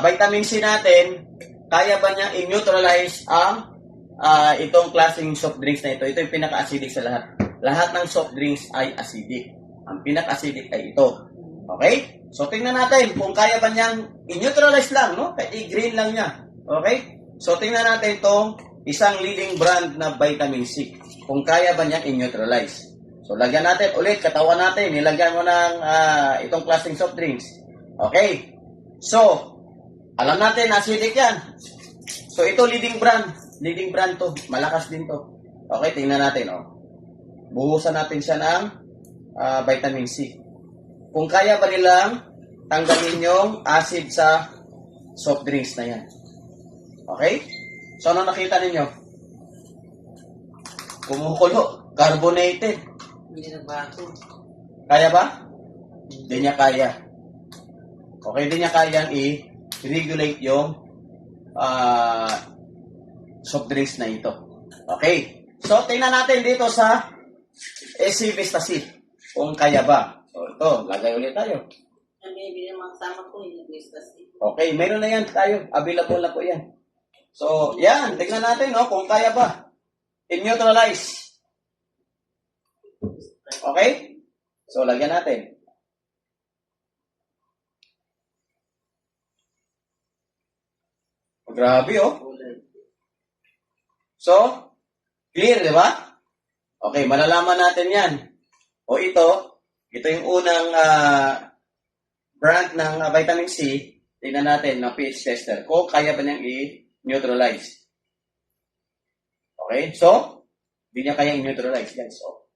vitamin C natin, kaya ba niya i-neutralize ang itong klaseng soft drinks na ito? Ito yung pinaka-acidic sa lahat. Lahat ng soft drinks ay acidic. Ang pinaka-acidic ay ito. Okay? So, tingnan natin kung kaya ba niyang i-neutralize lang, no? Kahit i-green lang niya. Okay? So, tingnan natin itong isang leading brand na vitamin C. Kung kaya ba niyang i-neutralize. So, lagyan natin ulit, katawan natin. Nilagyan mo ng itong klaseng soft drinks. Okay? So, alam natin, acidic yan. So, ito leading brand. Leading brand to. Malakas din to. Okay, tingnan natin, oh. Buhusan natin siya ng vitamin C. Kung kaya ba nilang tanggalin yung acid sa soft drinks na yan. Okay? So, ano nakita ninyo? Kumukulo. Carbonated. Hindi na ba ako? Kaya ba? Hindi niya kaya. Okay, hindi niya kayang i-regulate yung soft drinks na ito. Okay. So, tingnan natin dito sa SC Vistacid. Kung kaya ba. So, ito. Lagay ulit tayo. Maybe yung mga kasama ko, yung kasi. Okay. Meron na yan tayo. Available na po yan. So, yan. Tingnan natin, no, kung kaya ba. I-neutralize. Okay? So, lagyan natin. Grabe, oh. So, clear, di ba? Okay, malalaman natin yan. O ito yung unang brand ng vitamin C. Tingnan natin ng pH tester kung kaya ba niyang i-neutralize. Okay, so, hindi niya kayang i-neutralize. Yan, so.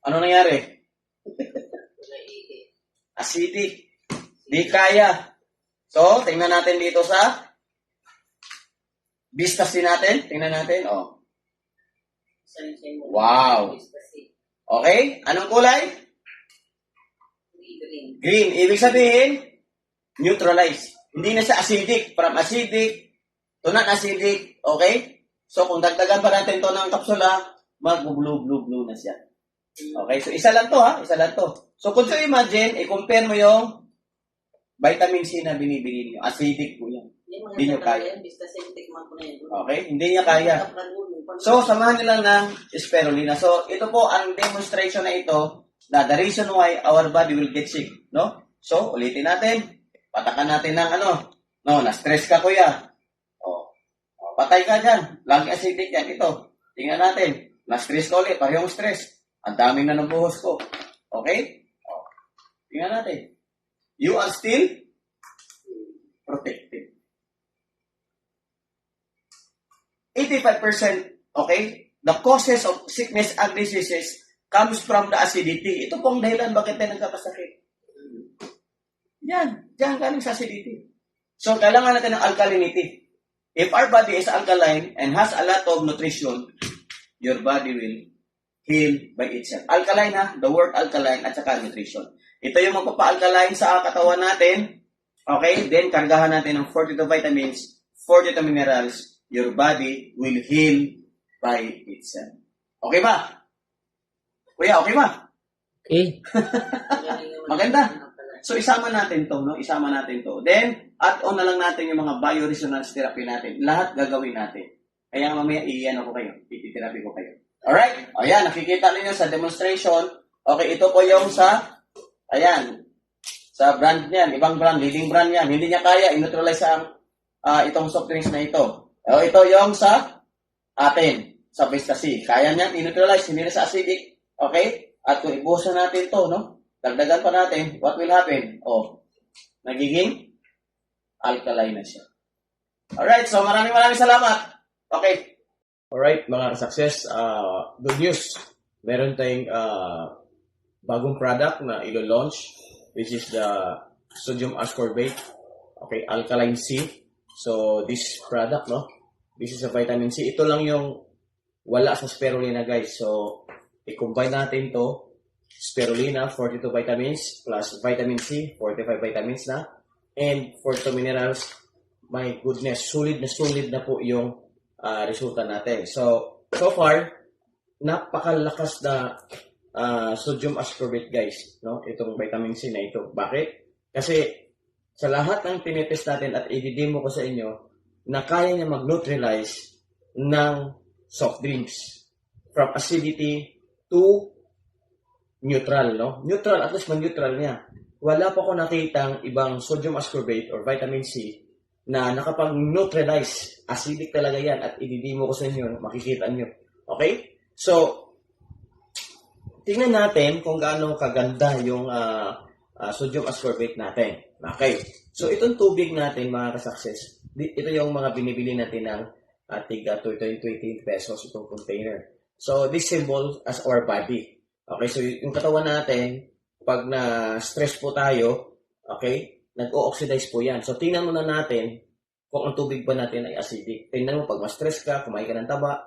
Ano nangyari? Acidic. Di kaya. So, tingnan natin dito sa Vistacid natin. Tingnan natin, oh. Wow. Okay, anong kulay? Green. Ibig sabihin, neutralize. Hindi na siya acidic. From acidic to non-acidic. Okay? So, kung dagdagan pa natin to ng kapsula, mag-blue na siya. Okay? So, isa lang to, ha? Isa lang to. So, kung you imagine, i-compare mo yung vitamin C na binibili niyo. Acidic po yan. Hindi niyo kaya. Okay? Hindi niya kaya. So, samahan nyo lang ng spirulina. So, ito po ang demonstration na ito na the reason why our body will get sick. No? So, ulitin natin. Patakan natin ng ano. No, na-stress ka, kuya. Patay ka dyan. Lagi acidic yan. Ito. Tingnan natin. Na-stress ka ulit. Parehong stress. Ang daming na nabuhos ko. Okay? Tingnan natin. You are still protected. 85%, okay? The causes of sickness and diseases comes from the acidity. Ito pong dahilan bakit tayo nagkakasakit. Yan. Diyan galing sa acidity. So, kailangan natin ng alkalinity. If our body is alkaline and has a lot of nutrition, your body will heal by itself. Alkaline, ha? The word alkaline at saka nutrition. Ito yung magpapa-alkaline sa katawan natin. Okay? Then, kargahan natin ng 42 vitamins, 42 minerals. Your body will heal by itself. Okay ba? Kuya, okay ba? Okay. Maganda. So, isama natin to, no? Isama natin to. Then, add-on na lang natin yung mga bioresonance therapy natin. Lahat gagawin natin. Kaya mamaya, iyan ako kayo. Ititherapy ko kayo. Alright? Ayan, nakikita ninyo sa demonstration. Okay, ito po yung sa, ayan, sa brand niyan. Ibang brand, leading brand yan. Hindi niya kaya i-neutralize ang itong soft drinks na ito. O, ito yung sa atin, sa Vistacid. Kaya niyan i-neutralize, hindi na sa acidic. Okay? At kung ibusan natin to, no? Dagdagan pa natin, what will happen? O, nagiging alkaline na siya. Alright, so maraming salamat. Okay. Alright, mga success, good news. Meron tayong bagong product na ilo-launch, which is the sodium ascorbate, okay, alkaline C. So, this product, no? This is a vitamin C. Ito lang yung wala sa spirulina, guys. So, i-combine natin to. Spirulina, 42 vitamins, plus vitamin C, 45 vitamins na. And 42 minerals. My goodness, sulit na po yung resulta natin. So far, napakalakas na sodium ascorbate, guys. No? Itong vitamin C na ito. Bakit? Kasi sa lahat ng tinitest natin at i-demo ko sa inyo na kaya niya mag-neutralize ng soft drinks from acidity to neutral, no? Neutral, at least man-neutral niya. Wala pa ko nakitang ibang sodium ascorbate or vitamin C na nakapag-neutralize. Acidic talaga yan at i-demo ko sa inyo, makikita nyo. Okay? So, tingnan natin kung gaano kaganda yung sodium ascorbate natin. Okay. So, itong tubig natin, mga ka-success, ito yung mga binibili natin ng tiga 20 pesos itong container. So, this symbol as our body. Okay, so yung katawan natin, pag na-stress po tayo, okay, nag-o-oxidize po yan. So, tingnan muna natin kung ang tubig ba natin ay acidic. Tingnan mo, pag ma-stress ka, kumain ka ng taba,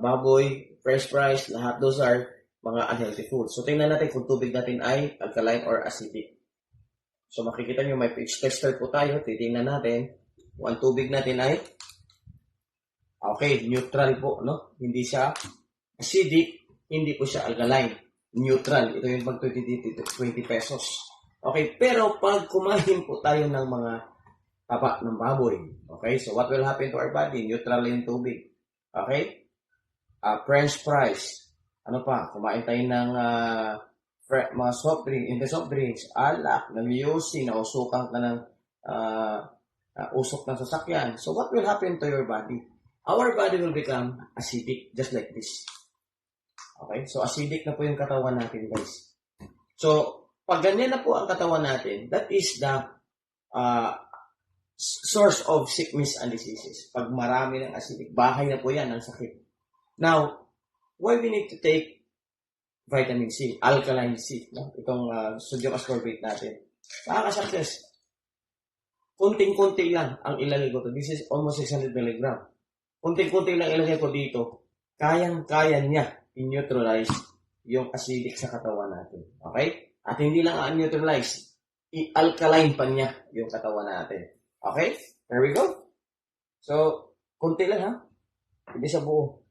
baboy, fresh fries, lahat those are mga unhealthy foods. So, tingnan natin kung tubig natin ay alkaline or acidic. So, makikita nyo, may pH tester po tayo. Titingnan natin kung ang tubig natin ay okay, neutral po, no? Hindi siya acidic, hindi po siya alkaline. Neutral. Ito yung pag 20 pesos. Okay, pero pag kumain po tayo ng mga taba ng baboy, okay, so what will happen to our body? Neutral yung tubig. Okay? French fries. Ano pa? Kumain tayo ng mga soft drink, hindi soft drinks, alak, nag-UC, nausukan ka ng usok ng sasakyan. So what will happen to your body? Our body will become acidic, just like this. Okay? So, acidic na po yung katawan natin, guys. So, pag ganyan na po ang katawan natin, that is the source of sickness and diseases. Pag marami ng acidic, bahay na po yan ang sakit. Now, why we need to take vitamin C, alkaline C, no? Itong sodium ascorbate natin. Nakaka-success. Kunting-kunti lang ang ilagay ko to. This is almost 600 mg. Kunting-kunti lang ilagay ko dito. Kayang-kaya niya i-neutralize yung acidic sa katawan natin. Okay? At hindi lang i-neutralize, i-alkaline pa niya yung katawan natin. Okay? There we go. So, kunti lang ha. Hindi sa buo.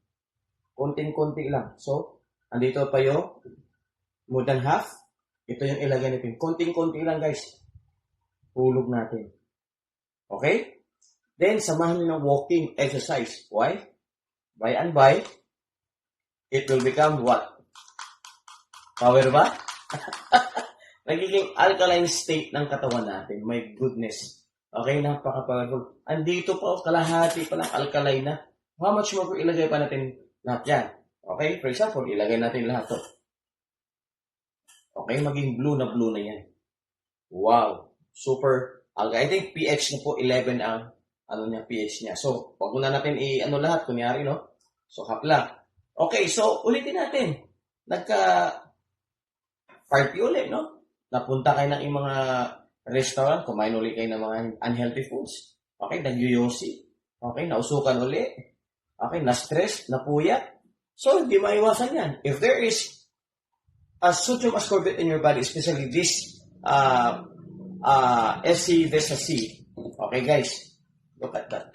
Kunting-kunti lang. So, andito pa yung more than half. Ito yung ilagay natin. Kunting-kunti lang guys. Hulog natin. Okay? Then, samahan nyo ng walking exercise. Why? By and by, it will become what? Power ba? Nagiging alkaline state ng katawan natin. My goodness. Okay, napaka-powerful. Andito po, kalahati pa lang alkaline na. How much more po ilagay pa natin lahat yan? Okay, for example, ilagay natin lahat to. Okay, maging blue na yan. Wow. Super alkaline. I think pH na po 11 ang pH niya. So, wag muna natin i-ano lahat, kunyari, no? So, hapla. Okay, so, ulitin natin. Nagka-party ulit, no? Napunta kayo ng mga restaurant, kumain ulit kayo ng mga unhealthy foods. Okay, nag-yoyosi. Okay, nausukan ulit. Okay, na-stress, napuyat. So, hindi maiwasan yan. If there is a sodium ascorbate in your body, especially this SC. Okay, guys. Look at that.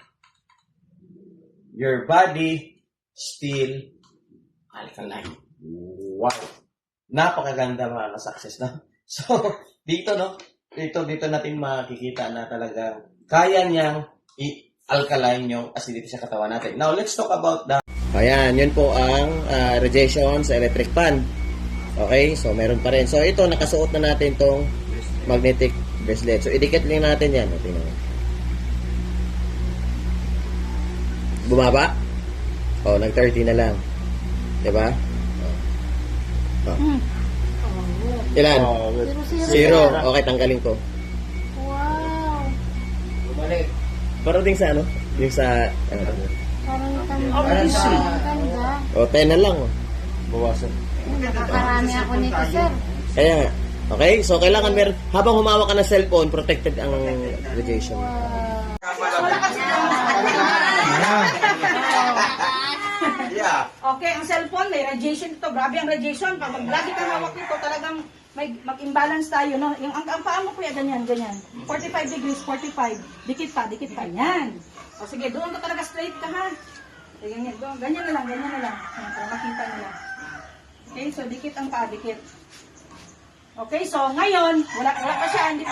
Your body still alkaline. Wow. Napakaganda mga ka-success na. So, dito natin makikita na talaga kaya niyang i-alkaline yung acidity sa katawan natin. Now, let's talk about the... Ayan, yun po ang radiation sa electric fan. Okay, so meron pa rin. So, ito, nakasuot na natin tong magnetic bracelet. So, idikit lang natin yan. Tingnan mo. Bumaba? O, nag-30 na lang. Diba? O. Ilan? Zero. Okay, tanggalin ko. Wow. Bumalik. Parang din sa ano? Yung sa... Parang ganda. O, 10 na lang. O. Bawasan. Nakakarami ako nito, sir. Kaya nga. Okay? So, kailangan meron... Habang humawak ka ng cellphone, protected ang radiation. Yeah. Okay, ang cellphone, may radiation ito. Grabe ang radiation. Pag lagi kang hawak nito, talagang may mag-imbalance tayo, no? Yung ang paa mo kuya, ganyan. 45 degrees, 45. Dikit pa. Yan. O sige, doon ka talaga straight ka, ha? Ganyan na lang. Ayan, para makita nyo lang. Okay, so dikit ang paa, dikit. Okay, so ngayon, wala pa siya, hindi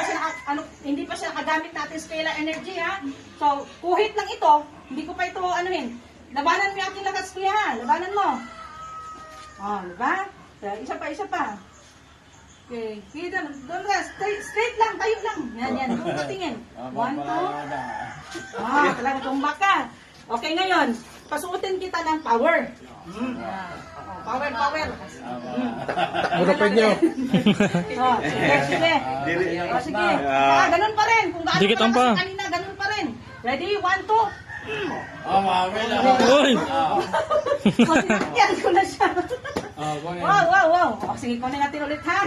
pa siya nakagamit natin scalar energy ha. So, kuhit lang ito, hindi ko pa ito anuhin. Labanan mo yung aking lakas kuya ha, labanan mo. Oh, diba? Isa pa. Okay, kita, doon ka, straight lang, tayo lang. Yan, doon ka tingin. 1, 2. Talaga tumbak ka. Okay, ngayon, pasuotin kita ng power. Power. Murapad nyo. Sige. Sige. Ganun pa rin. Kung gaano Dikit ang pa. kanina, ganun pa rin. Ready? 1, 2. Uy! Yan ko na siya. Wow. Sige, kunin natin ulit ha.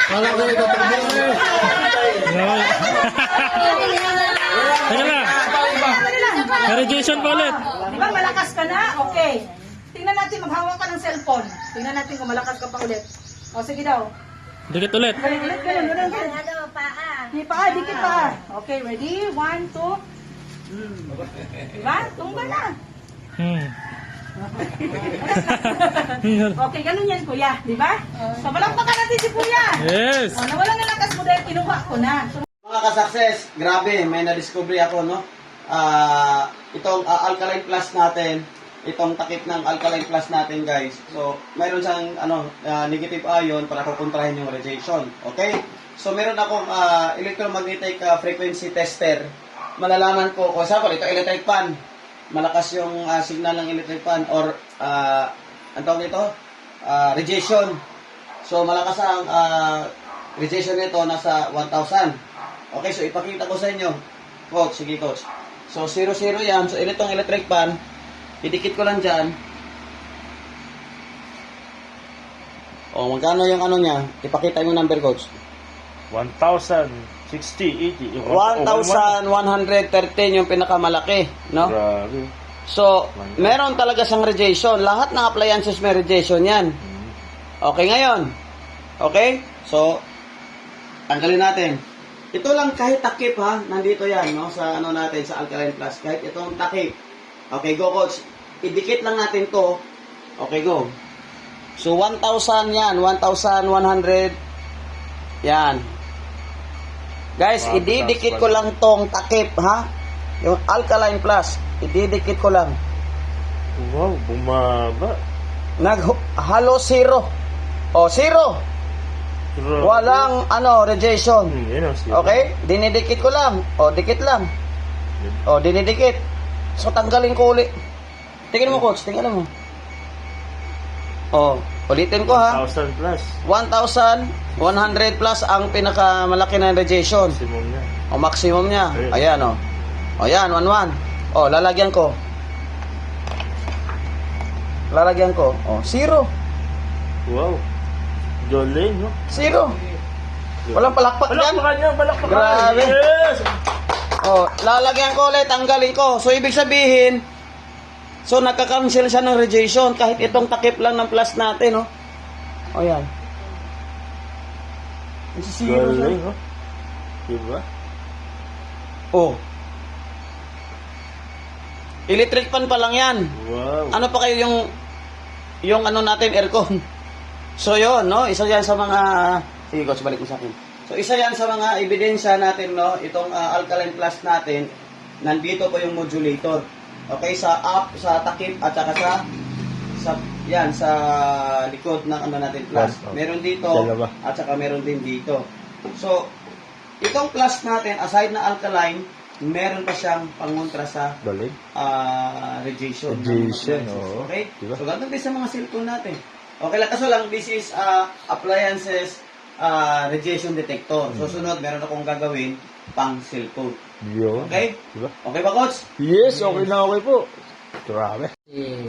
Kala ko ito. Teka lang. Radiation pa ulit. Di ba malakas ka na? Okay. Tingnan natin, maghawak ka ng cellphone. Tingnan natin kung malakas ka pa ulit. O, sige daw. Dikit ulit. Ganun. Di pa, dikit pa. Okay, ready? 1, 2. Diba? Tumba na. Okay, ganun yan, kuya. Diba? So, palakpakan natin si kuya. Yes! O, nawala na lakas mo dahil kinuha ko na. So, Mga ka-success, grabe, may na-discovery ako, no? Itong alkaline plus natin, itong takip ng alkaline plus natin, guys. So, mayroon siyang negative ion para kukontrahin yung radiation. Okay? So, meron akong electromagnetic frequency tester. Malalaman ko, kung example, ito electric fan. Malakas yung signal ng electric fan or ang tawag nito? Radiation. So, malakas ang radiation nito, nasa 1,000. Okay, so ipakita ko sa inyo. Coach, sige coach. So, 0, yan. So, itong electric fan, idikit ko lang dyan. O, magkano yung ano niya? Ipakita yung number, coach. 1,060, 80. 1,113 yung pinakamalaki, no? Grabe. So, meron talaga siyang radiation. Lahat ng appliances may radiation yan. Okay, ngayon. Okay? So, tanggalin natin. Ito lang kahit takip ha, nandito yan, no? Sa ano natin, sa Alkaline Plus. Kahit itong takip. Okay, go coach. Idikit lang natin to. Okay, go. So, 1,000 yan. 1,100. Yan. Guys, ididikit ko lang tong takip, ha? Yung Alkaline Plus. Ididikit ko lang. Wow, bumaba. Halo 0. O, 0. Grabe. Walang, radiation. Yan ang siya. Okay? Dinidikit ko lang. O, dikit lang. O, dinidikit. So, tanggalin ko uli. Tingnan mo, coach. Tingnan mo. O, ulitin ko, ha? 1,000 plus. 1,100 plus ang pinakamalaki na radiation. Maximum niya. O, maximum niya. Ayan. Ayan, o. O, yan, 1,1. O, lalagyan ko. O, 0. Wow. Galing, no? 0. Walang palakpak yan. Balakpakan niya, balakpakan. Grabe. Yes! Oh, lalagyan ko ulit, tanggalin ko. So, ibig sabihin, so, nakaka-cancel siya ng radiation kahit itong takip lang ng plus natin, no? O, yan. Zero siya. Galing, no? Diba? Oh. Electric fan pa lang yan. Wow. Ano pa kayo yung ano natin, aircon? So, yun, no? Isa yan sa mga... Sige, coach, balik mo sa akin. So, isa yan sa mga ebidensya natin, no? Itong Alkaline Plus natin, nandito po yung modulator. Okay, sa takip at saka sa likod ng ano natin plus. Meron dito Dalawa. at saka meron din dito. So, itong plus natin, aside na alkaline, meron pa siyang pangontra sa Galing. radiation. Radiation, oo. Okay? Diba? So, ganun din sa mga cellphone natin. Okay lang, kaso lang, this is appliances radiation detector. So, sunod, meron akong gagawin pang cellphone. Yun. Okay? Diba? Okay ba, coach? Yes, okay na okay po. Grabe. Si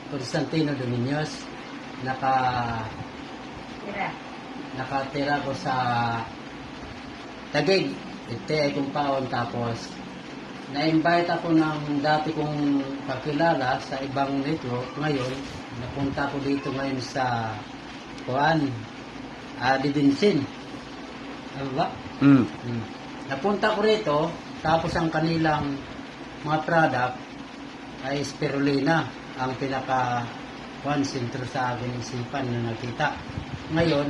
Constantino Dominios, nakatira ko sa Taguig, ite ay kumpaon, tapos na-invite ako ng dati kong kakilala sa ibang network. Ngayon, napunta ko dito ngayon sa Didinsin. Ano ba? Napunta ko rito, tapos ang kanilang mga product ay spirulina ang pinaka sentro sa akin isipan na nakita. Ngayon,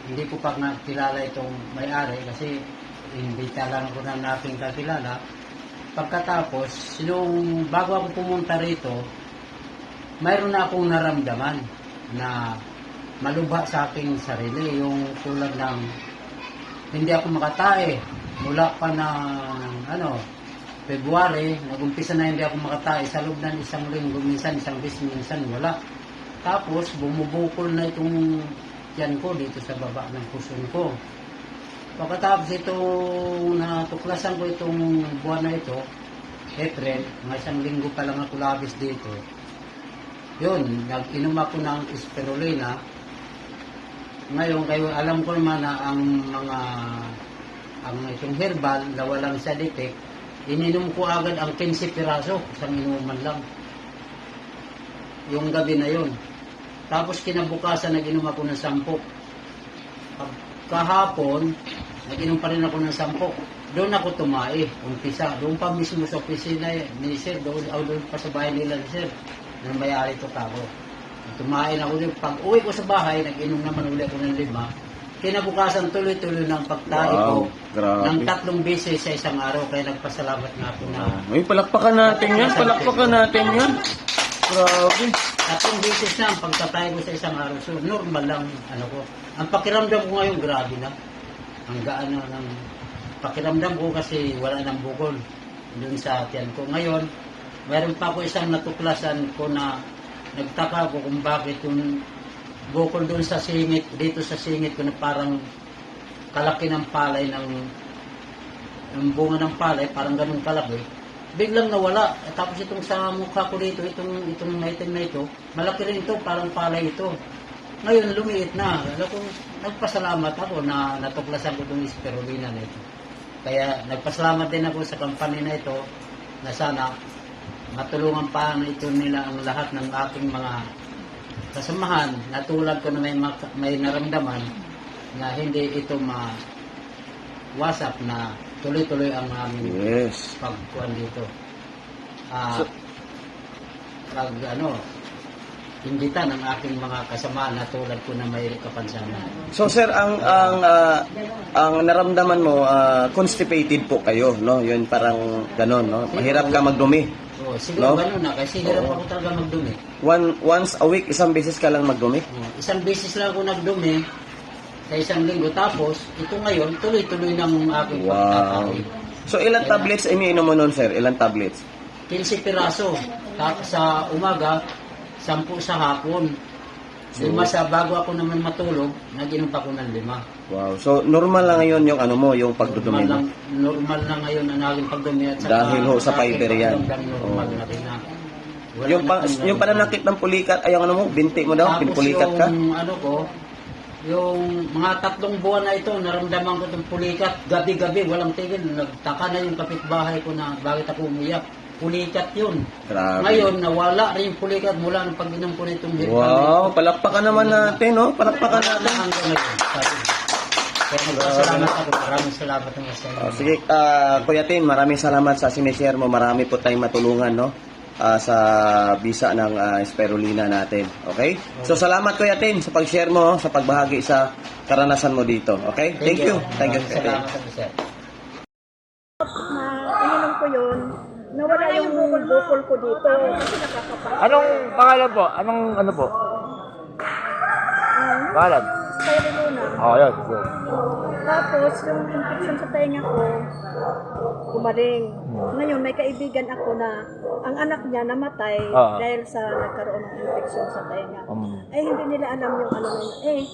hindi ko pa nakilala itong may-ari kasi imbita lang ako na nating kakilala. Pagkatapos, bago ako pumunta rito, mayroon na akong naramdaman na malubha sa aking sarili. Yung tulad ng hindi ako makatae. Mula pa ng February, nag-umpisa na hindi ako makatae. Sa loob ng isang linggo, minsan isang bis, minsan wala. Tapos, bumubukol na itong tiyan ko dito sa baba ng puson ko. Pagkatapos natuklasan ko itong buwan na ito, April, mga isang linggo pa lang ako labis dito. Yun, nag-inom ako ng spirulina. Ngayon, alam ko naman na ang itong herbal na walang side effect, ininom ko agad ang 15 piraso, isang inuman lang. Yung gabi na yun. Tapos kinabukasan, nag-inom ako ng 10. Kahapon, nag-inom pa rin ako ng 10. Doon ako tumae, umpisa. Doon pa mismo sa opisina ni Sir, doon pa sa bahay nila ni Sir, nang may-ari ito ako. Tumae na ako doon. Pag uwi ko sa bahay, nag-inom naman uli ako ng 5. Kinabukasan tuloy-tuloy ng pagtae ko ng 3 beses sa isang araw. Kaya nagpasalamat nga ako na. Uy, palakpakan natin yan. Palakpakan natin yan. Grabe. 3 beses na ang pagtatay ko sa isang araw. So, normal lang, ko. Ang pakiramdam ko ngayon, grabe na. Ang gaan na ng pakiramdam ko kasi wala nang bukol doon sa tiyan ko. Ngayon, mayroon pa ako isang natuklasan ko na nagtaka ko kung bakit yung bukol doon sa singit, dito sa singit ko na parang kalaki ng palay ng bunga ng palay, parang ganun kalaki. Biglang nawala. Tapos itong sa mukha ko dito, itong item na ito, malaki rin ito, parang palay ito. Ngayon, lumiit na. Nagpasalamat ako na natuklasan ko itong spirulina na ito. Kaya nagpasalamat din ako sa company na ito na sana matulungan pa na ito nila ang lahat ng aking mga kasamahan na tulad ko na may naramdaman na hindi ito mawasak na tuloy-tuloy ang aming pagkuhan dito. Imbita ng aking mga kasama na tulad ko na may kapansanan. So sir, ang naramdaman mo, constipated po kayo, no? Yun parang ganon, no? Mahirap ka magdumi. Siguro No? gano'n na, kasi hirap ako talaga magdumi. Once a week, isang beses ka lang magdumi? Isang beses lang ako nagdumi sa isang linggo. Tapos, ito ngayon, tuloy-tuloy ng aking pagtatay. So ilang tablets iniinom mo nun, sir? Ilang tablets? 15 piraso. Sa umaga, 10 sa hapon. 5 sa bago ako naman matulog, nag-inom pa ako ng 5. Wow. So normal lang ngayon yung yung pagdudumi mo? Normal na ngayon ang aking pagdumi. At saka, Dahil ho sa fiber yan. Normal na rin na. Yung pananakit ng pulikat, ay binti mo daw, pinpulikat ka? Tapos yung mga 3 buwan na ito, naramdaman ko itong pulikat. Gabi-gabi, walang tigil. Nagtaka na yung kapitbahay ko na bakit ako umiyak. Pulikat yun. Grabe. Ngayon, nawala rin yung pulikat mula ng pag-inom ko nitong herbal. Wow, palakpakan naman natin, no? Palakpakan natin. Hanggang ngayon. Kaya magpasalamat ako. Maraming salamat naman sa inyo. Sige, Kuya Tin, maraming salamat sa sinishare mo. Marami po tayong matulungan, no? Sa bisa ng spirulina natin. Okay? So, salamat Kuya Tin sa pag-share mo, sa pagbahagi sa karanasan mo dito. Okay? Thank you. Thank you, Kuya Tin. Salamat ako, sir. Ininom ko yun. Nawala yung bukol ko dito. Kasi nakakapal. Anong pangalan po? Anong ano po? Pangalan? Spirulina. Yun. Tapos, yung infection sa tenga ko, gumaling. Ngayon, may kaibigan ako na ang anak niya namatay dahil sa nagkaroon ng infection sa tenga. Hindi nila alam yung ano na yun.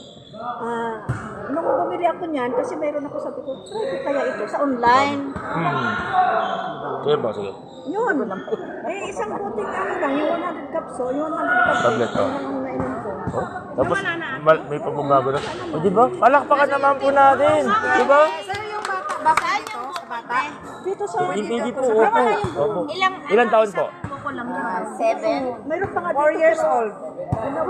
Nung bumili ako niyan, kasi mayroon ako sabi ko, try ko kaya ito sa online. Sige ba, sige. Yun. Isang buting lang, yung 100 capsule, yung 100 capsule. Tablet, yung nainom ko. Tapos, may pagbumago na. Di ba? Palakpakan naman po natin. Di ba? Sir, yung bata dito, sa bata? Dito sa... Hindi po, opo. Ilang taon po? Ko lang yun. 7. Mayroon pa nga 4 years old.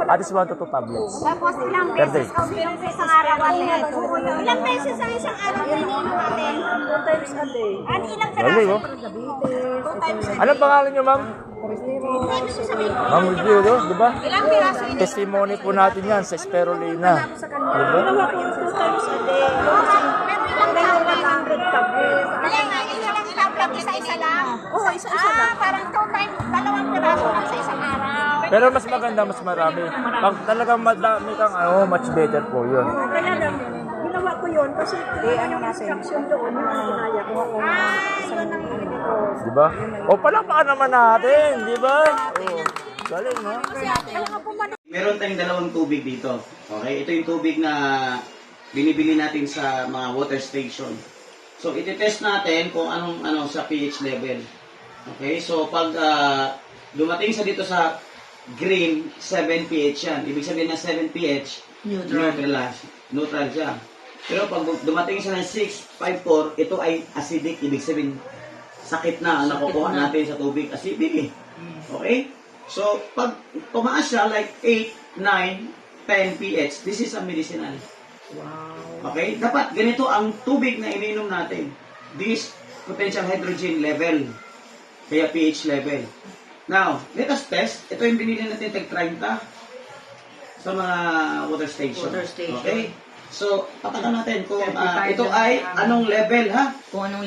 At least 1 to 2 tablets. Tapos ilang Per day. beses ilang sa isang araw natin? Ilang beses sa isang araw iniinom natin? 2 times a day. Ilang Galing, peraso? oh. 2 times a day. Anong pangalan niyo, ma'am? Ma'am Review, di ba? Ilang piraso ito? Testimony po natin yan sa Spirulina. Di ba? Ginawa ko yung 2 times a day. Pero ilang tablet? 100 tablets. Ilang tablet? Isa-isa lang? Oo, isa-isa lang. Parang 2 times, 2 piraso lang sa isang araw. Pero mas maganda, mas marami. Pag talagang madami kang much better po yun. Kaya lang, ginawa ko yun kasi yung instruction doon, yung sinaya ko ako isang Di ba? O palakpakan naman natin, di ba? O, galing, no? Meron tayong dalawang tubig dito. Okay? Ito yung tubig na binibili natin sa mga water station. So, iti-test natin kung anong sa pH level. Okay? So, pag dumating sa dito sa green, 7 pH yan. Ibig sabihin na 7 pH, neutral siya. Pero pag dumating siya ng 6, 5, 4, ito ay acidic. Ibig sabihin, sakit na ang nakukuha natin sa tubig. Acidic eh. Okay? So, pag tumaas siya like 8, 9, 10 pH, this is a medicinal. Wow. Okay? Dapat ganito ang tubig na ininom natin. This potential hydrogen level. Kaya pH level. Now, let us test. Ito yung binili natin tag 30 sa mga water station. Okay? So, patakan natin kung ito ay anong level, ha? Kung anong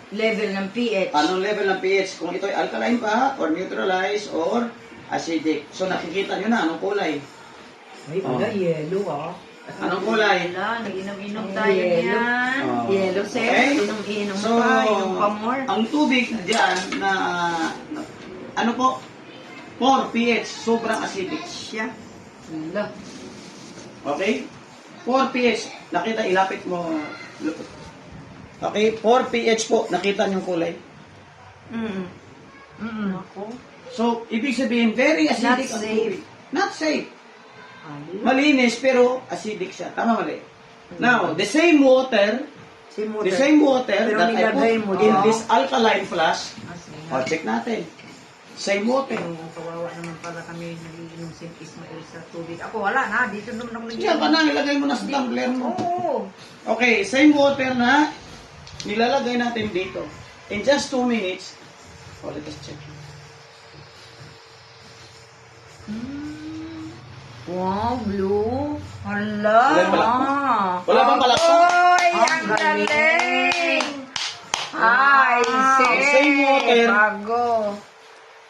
level ng pH. Anong level ng pH? Kung ito ay alkaline pa, or neutralized, or acidic. So, nakikita nyo na anong kulay. Ay, yellow ah. Anong kulay? Wala, nag-inom-inom tayo niyan. Oh. Yellow sir, Okay. inom-inom So, pa, inom pa more. ang tubig dyan na, ano po, 4 pH, sobrang acidic siya. Wala. Okay? 4 pH, nakita, ilapit mo. Okay, 4 pH po, nakita niyo kulay. Ako. So, ibig sabihin, very acidic Not ang safe. tubig. Not safe. Malinis, pero acidic siya. Tama mali? Now, the same water Pero that I nilagay mo put in dyan. this alkaline flask, o check natin. Same water. Kawawa naman pala kami nagiinom si Ismael sa tubig. Ako wala na, dito naman ako Diyan ka na, ilagay mo na sa tumbler mo. Oo. Okay, same water na nilalagay natin dito. In just 2 minutes, let us check. Wow, blue. Hala. Wala bang palakpak? Oy, ang galing. Ay, same water. Bago.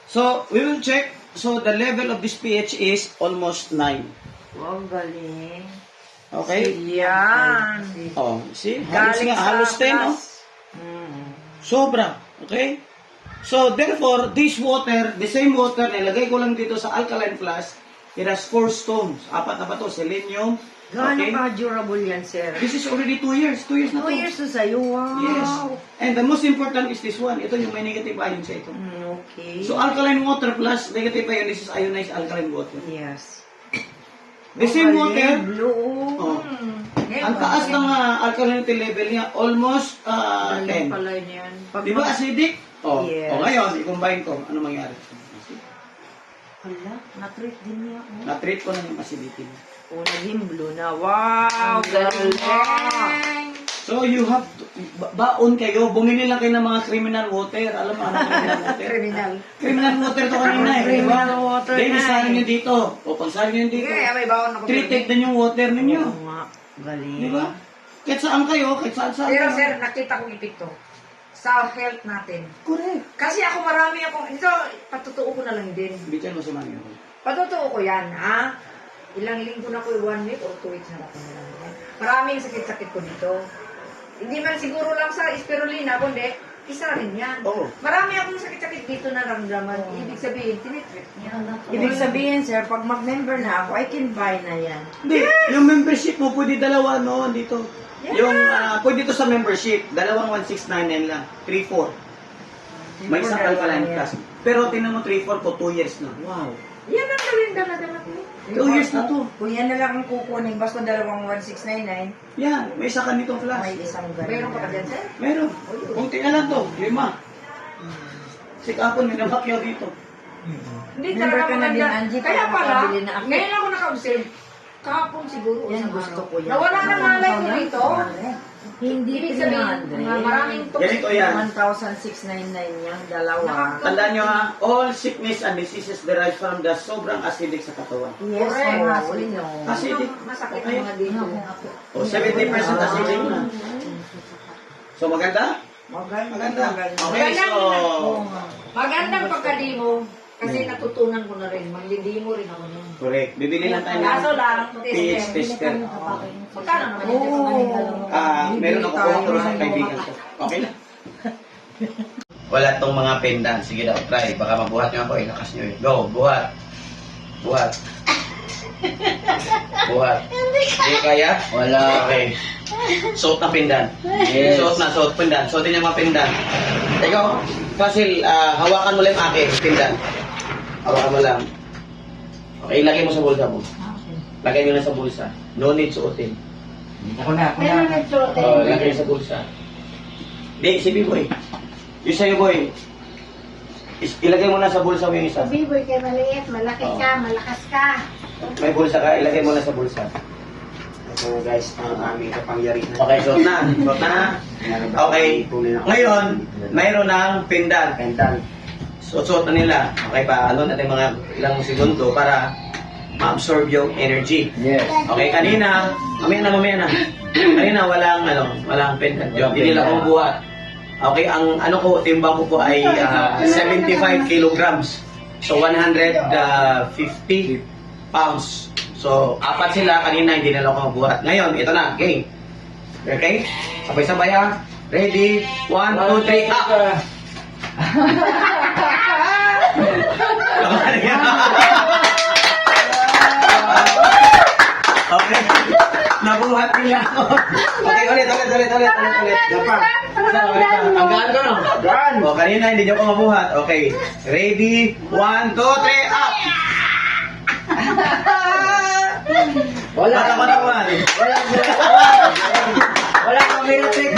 So, we will check. So, the level of this pH is almost 9. Wow, galing. Okay? Yan. Oh, see? Halos Galing nga, sa halos 10, oh. plus. Sobra. Okay? So, therefore, this water, the same water, nilagay ko lang dito sa alkaline flask, it has 4 stones. 4 na ba to? Selenium. Gaano Okay? ka-durable yan, sir? This is already 2 years. 2 years na 2 to. years na sa'yo, wow. Yes. And the most important is this one. Ito yung may negative ion sa ito. Okay. So, alkaline water plus negative ion, this is ionized alkaline water. Yes. The same water, Blue. oh, ang taas ng alkalinity level niya, almost 10. Pala niyan. Di ba acidic? Oh, Yes. oh, ngayon, i-combine ko. Ano mangyari? Hala, na-treat din niya. Na-treat ko na yung acidity niya. Oh, naging blue na. Wow, galing. So, you have to, baon kayo, bumili lang kayo ng mga criminal water. Alam mo, ano criminal water? Criminal water to kanina eh. Criminal water Then, na isahin eh. nyo dito. O, pagsahin nyo dito. may bawon ako. Treated din yung water ninyo. Oo nga, galing. Di ba? Kahit saan kayo, kahit saan Pero kayo. sir, nakita kong epekto sa health natin. Correct. Kasi ako marami akong, ito, patutuo ko na lang din. Bitin mo sa mga yun. Patutuo ko yan, ha? Ilang linggo na ko, 1 week or 2 weeks na ako na lang. Maraming sakit-sakit ko dito. Hindi man siguro lang sa spirulina, kundi isa rin yan. Oo. Marami akong sakit-sakit dito na ramdaman. Ibig sabihin, tinitreat niya. Ibig sabihin, sir, pag mag-member na ako, I can buy na yan. Hindi, yung membership mo, pwede dalawa, no, dito. Yung, pwede to sa membership, dalawang 1699 lang, 3-4. May isang alkaline class. Pero tinan mo 3-4 po, 2 years na. Wow. Yan ang gawin dala-dala ko. 2 years na to. Kung yan na lang ang kukunin, basta dalawang 1699, Yan, may isa ka nitong class. may isang ganun. Meron pa ka dyan, sir? Meron. Kunti na lang to, 5. Sikapon, may namakyaw dito. Hindi Member talaga ka na din, maganda. Angie, Kaya para pala, makabili na ako. ngayon ako naka-observe, Kahapon siguro. Yan gusto ko yan. Nawala na malay ko dito. Hindi Ibig sabihin, 300. maraming Ganito yan. 1,699 yung dalawa. Tandaan nyo ha, all sickness and diseases derive from the sobrang acidic sa katawan. Yes, Correct. mga no. Acidic. Masakit Okay. mga dito. O, 70% acidic na. So, maganda? Maganda. Okay, so... Magandang pagkadimo. Kasi natutunan ko na rin. Maglidimo rin ako nun. Correct. Bibili lang tayo Kaso ng lang, pH tester. Magkano naman yung Meron ako kuha ko sa kaibigan ko. Okay na. Wala tong mga pendant. Sige daw, try. Baka mabuhat nyo ako. Lakas nyo eh. Go, buhat. Buhat. Buhat. Hindi kaya? Wala. Okay. Suot na pendant. Yes. Suot pendant. Suotin yung mga pendant. Ikaw, Fasil, hawakan mo lang yung akin, pendant. Hawakan mo lang. Okay, lagay mo sa bulsa mo. Lagay mo lang sa bulsa. No need suotin. Ako na. Lagay sa bulsa. Di, si B-Boy. Yung sa'yo, boy. Ilagay mo na sa bulsa mo yung isa. Biboy kay maliit, malaki ka, malakas ka. May bulsa ka, ilagay mo na sa bulsa. So guys, ang aming kapangyarihan. Okay, suot na. Suot na. Okay. Ngayon, mayroon ng pendant. Pendant. Suot na nila. Okay pa, ano natin mga ilang segundo para ma-absorb yung energy. Yes. Okay, kanina, mamaya na. Kanina walang pendant. Hindi nila kumubuhat. Okay, ang ano ko, timbang ko po ay 75 kilograms. So 150 pounds. So, 4 sila, kanina hindi nila ako mabuhat. Ngayon, ito na, game. Okay? Sabay-sabay ha. Ready? 1, 2, 3, up! Okay. Nabuhat nila ako. Okay, ulit. Dapat. Ang gaan ko, no? Gaan. O, kanina hindi niyo ko mabuhat. Okay. Ready? 1, 2, 3, up! Wala ka naman. Wala kang minutrik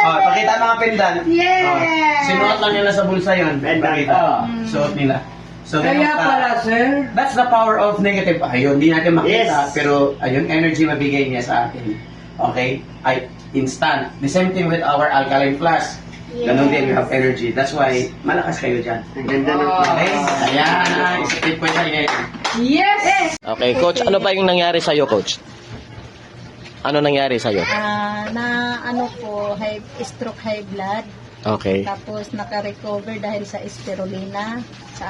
Pakita mga pendant. Yes! Sinuot lang nila sa bulsa yun. Pakita. Suot nila. So, Kaya pala, sir. that's the power of negative. Ayun, hindi natin makita. Yes. Pero, ayun, energy mabigay niya sa atin. Okay? Ay, instant. The same thing with our alkaline flask. Ganun din, we have energy. That's why, malakas kayo dyan. Ang ganda ng Okay? Ayan, isipin ko siya ngayon. Yes! Okay, coach, ano ba yung nangyari sa'yo, coach? Ano nangyari sa'yo? Na ano po, stroke high blood. Okay. Tapos naka-recover dahil sa spirulina sa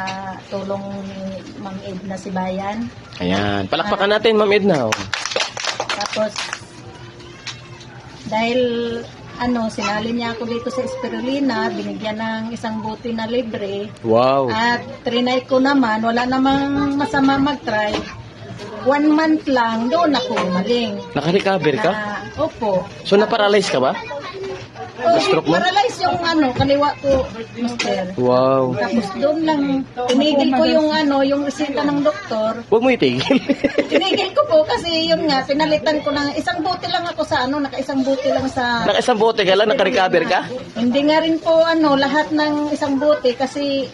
tulong ni Ma'am Edna Sibayan. Ayan. Palakpakan natin, Ma'am Edna. Oh. Tapos dahil sinali niya ako dito sa spirulina, binigyan ng isang buti na libre. Wow. At trinay ko naman, wala namang masama mag-try. 1 month lang, doon ako umaling. Naka-recover ka? Opo. So, na-paralyze ka ba? Stroke mo? Paralyze yung kaliwa ko, mister. Wow. Tapos doon lang, tinigil ko yung resita ng doktor. Huwag mo itigil. Tinigil ko po kasi yun nga, pinalitan ko ng isang bote lang ako sa naka-isang bote lang sa... Naka-isang bote ka lang, naka-recover ka? Hindi nga rin po lahat ng isang bote kasi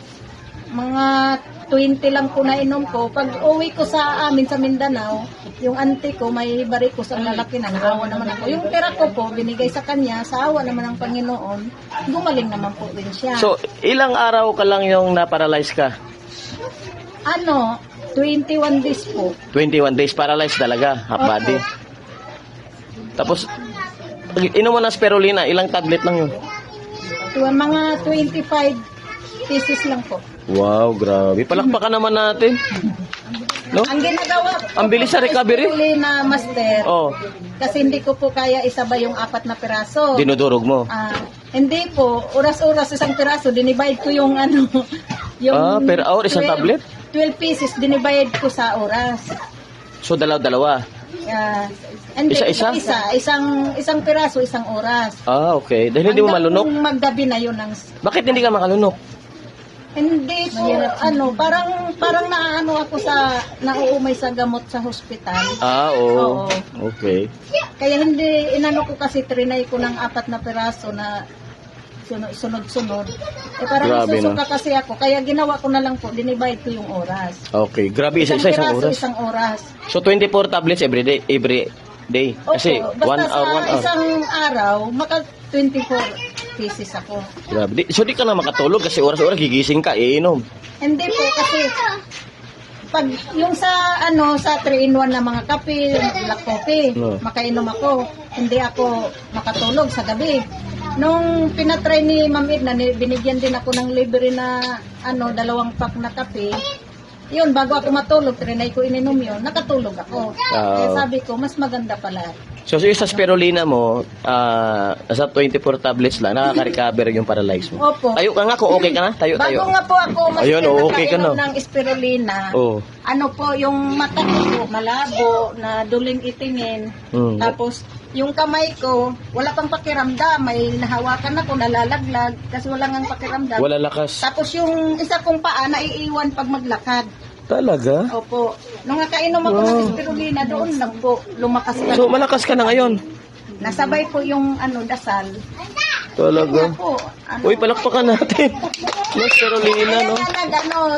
mga 20 lang po nainom ko. Pag uwi ko sa amin sa Mindanao, yung auntie ko may barikos ang lalaki na naawa naman ako. Yung pera ko po, binigay sa kanya, sa awa naman ng Panginoon, gumaling naman po rin siya. So, ilang araw ka lang yung na-paralyze ka? 21 days po. 21 days paralyzed talaga, half body. Tapos, inom mo ng spirulina, ilang tablet lang yun? Mga 25 pieces lang po. Wow, grabe. Palakpakan naman natin. No? Ang ginagawa ko Ang bilis sa recovery? na master, Oh, kasi hindi ko po kaya isabay yung 4 na piraso. dinudurog mo. Hindi po, oras-oras isang piraso, dinivide ko yung Per hour, isang 12 tablet? 12 pieces, dinivide ko sa oras. So, dalaw-dalawa. Hindi, Isa-isa? isang piraso, isang oras. Okay. Dahil hindi mo malunok. Hanggang maggabi na yun. Bakit hindi ka makalunok? Hindi po, parang naaano ako nauumay sa gamot sa hospital. Oo. Oo. Okay. Kaya hindi, inano ko kasi trinay ko ng 4 na piraso na sunod-sunod. Eh parang Grabe, no? nasusuka kasi ako, kaya ginawa ko na lang po, dinivide ko yung oras. Okay, grabe, isang piraso, oras. isang oras. So 24 tablets every day. Kasi Opo, 1 basta hour, 1 sa hour. isang araw, maka 24 pieces ako. Grabe. So di ka na makatulog kasi oras-oras gigising ka, iinom. Hindi po kasi pag yung sa sa 3-in-1 na mga kape, black coffee, No. makainom ako. Hindi ako makatulog sa gabi. Nung pinatry ni Ma'am Edna, binigyan din ako ng libre na 2 pack na kape. Yun, bago ako matulog, trinay ko ininom yun, nakatulog ako. Kaya sabi ko, mas maganda pala. So sa spirulina mo, nasa 24 tablets lang, nakaka-recover yung paralyze mo. Opo. Tayo ka nga kung okay ka na. Tayo. Bago nga po ako mas Ayun, okay ka na. ng spirulina, Oh. yung mata ko po, malabo, na duling itingin. Mm. Tapos, yung kamay ko, wala pang pakiramdam. May nahawakan ako, nalalaglag, kasi wala ngang pakiramdam. Wala lakas. Tapos yung isa kong paa, naiiwan pag maglakad. Talaga? Opo. Nung nakainom ako ng spirulina, doon lang po, lumakas ka. So malakas ka na ngayon. Nasabay po yung dasal. Talaga. Po, Uy, palakpakan natin. Yung spirulina, no?